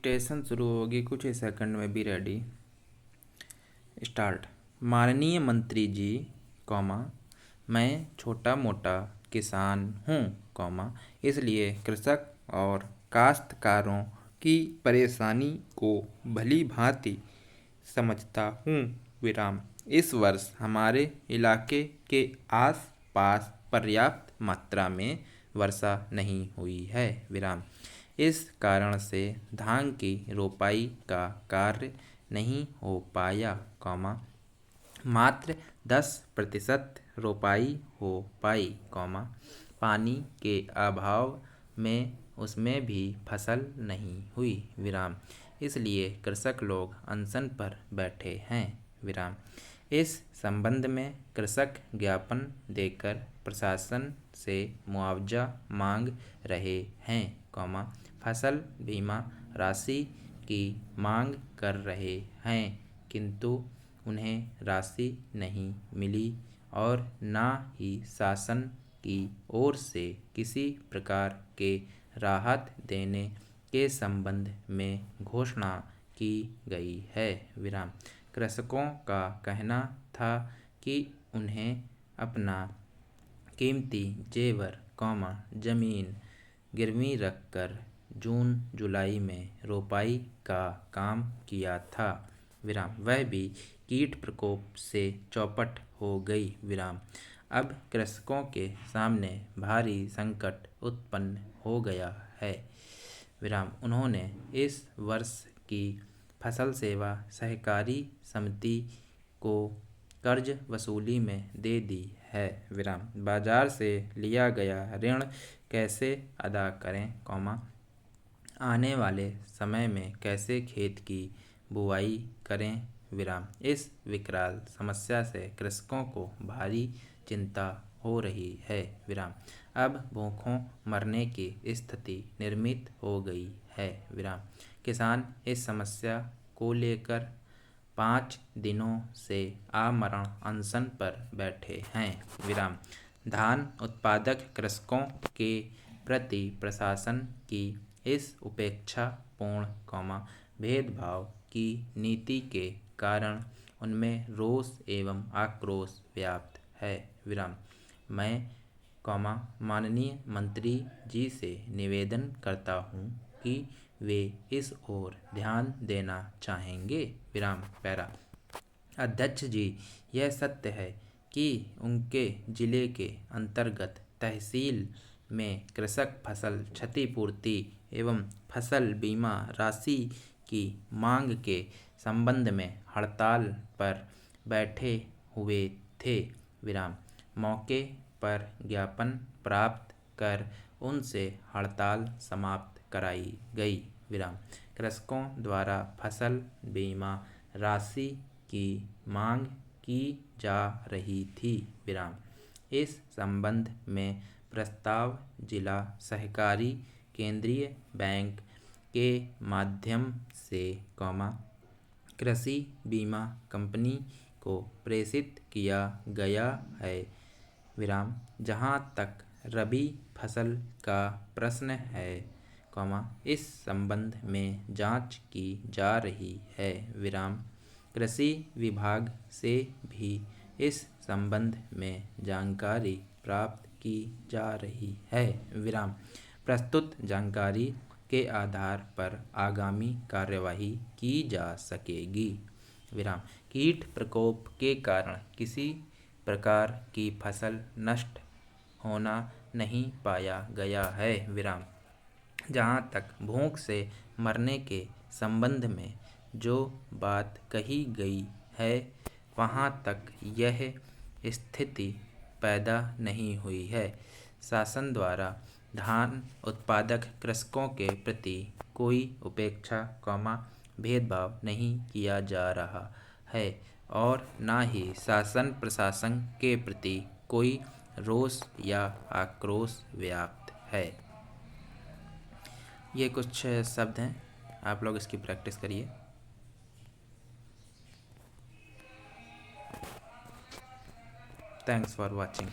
Dictation शुरू होगी, कुछ ही सेकंड में भी रेडी। स्टार्ट। माननीय मंत्री जी, मैं छोटा मोटा किसान हूँ, इसलिए कृषक और काश्तकारों की परेशानी को भली भांति समझता हूँ। इस वर्ष हमारे इलाके के आस पास पर्याप्त मात्रा में वर्षा नहीं हुई है। इस कारण से धान की रोपाई का कार्य नहीं हो पाया, मात्र 10% रोपाई हो पाई, पानी के अभाव में उसमें भी फसल नहीं हुई। इसलिए कृषक लोग अनशन पर बैठे हैं। इस संबंध में कृषक ज्ञापन देकर प्रशासन से मुआवजा मांग रहे हैं, फसल बीमा राशि की मांग कर रहे हैं, किंतु उन्हें राशि नहीं मिली और न ही शासन की ओर से किसी प्रकार के राहत देने के संबंध में घोषणा की गई है। कृषकों का कहना था कि उन्हें अपना कीमती जेवर, जमीन गिरवी रखकर जून जुलाई में रोपाई का काम किया था, वह भी कीट प्रकोप से चौपट हो गई। अब कृषकों के सामने भारी संकट उत्पन्न हो गया है। उन्होंने इस वर्ष की फसल सेवा सहकारी समिति को कर्ज वसूली में दे दी है। बाजार से लिया गया ऋण कैसे अदा करें, आने वाले समय में कैसे खेत की बुआई करें। इस विकराल समस्या से कृषकों को भारी चिंता हो रही है। अब भूखों मरने की स्थिति निर्मित हो गई है। किसान इस समस्या को लेकर 5 दिनों से आमरण अनशन पर बैठे हैं। धान उत्पादक कृषकों के प्रति प्रशासन की इस उपेक्षापूर्ण, भेदभाव की नीति के कारण उनमें रोष एवं आक्रोश व्याप्त है। मैं, माननीय मंत्री जी से निवेदन करता हूँ कि वे इस ओर ध्यान देना चाहेंगे। पैरा। अध्यक्ष जी, यह सत्य है कि उनके जिले के अंतर्गत तहसील में कृषक फसल क्षतिपूर्ति एवं फसल बीमा राशि की मांग के संबंध में हड़ताल पर बैठे हुए थे। मौके पर ज्ञापन प्राप्त कर उनसे हड़ताल समाप्त कराई गई। कृषकों द्वारा फसल बीमा राशि की मांग की जा रही थी। इस संबंध में प्रस्ताव जिला सहकारी केंद्रीय बैंक के माध्यम से, कृषि बीमा कंपनी को प्रेषित किया गया है। जहाँ तक रबी फसल का प्रश्न है, इस संबंध में जांच की जा रही है। कृषि विभाग से भी इस संबंध में जानकारी प्राप्त की जा रही है। प्रस्तुत जानकारी के आधार पर आगामी कार्यवाही की जा सकेगी। कीट प्रकोप के कारण किसी प्रकार की फसल नष्ट होना नहीं पाया गया है। जहाँ तक भूख से मरने के संबंध में जो बात कही गई है, वहाँ तक यह स्थिति पैदा नहीं हुई है। शासन द्वारा धान उत्पादक कृषकों के प्रति कोई उपेक्षा, भेदभाव नहीं किया जा रहा है और न ही शासन प्रशासन के प्रति कोई रोष या आक्रोश व्याप्त है। ये कुछ शब्द हैं, आप लोग इसकी प्रैक्टिस करिए। Thanks for watching.